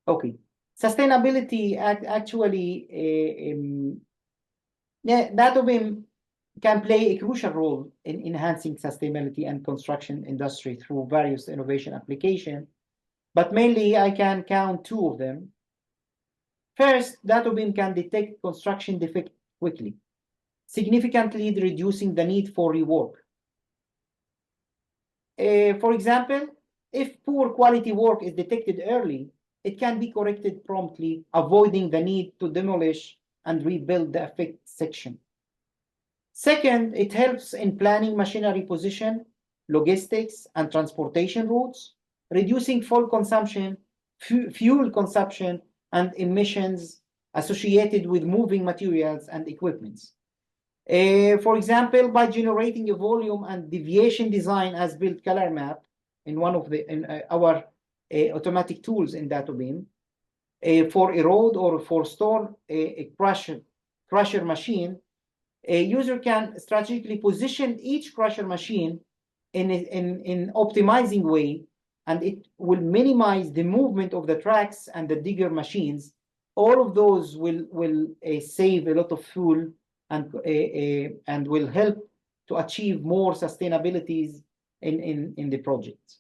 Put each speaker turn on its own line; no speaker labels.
Okay. Sustainability actually, DatuBIM can play a crucial role in enhancing sustainability and construction industry through various innovation applications, but mainly I can count two of them. First, DatuBIM can detect construction defect quickly, significantly reducing the need for rework. For example, if poor quality work is detected early, it can be corrected promptly, avoiding the need to demolish and rebuild the affected section. Second, it helps in planning machinery position, logistics, and transportation routes, reducing fuel consumption, and emissions associated with moving materials and equipments. For example, by generating a volume and deviation design as built color map in one of our automatic tools in DatuBIM, for a road or for store a crusher machine, a user can strategically position each crusher machine in optimizing way, and it will minimize the movement of the tracks and the digger machines. All of those will save a lot of fuel and will help to achieve more sustainabilities in the project.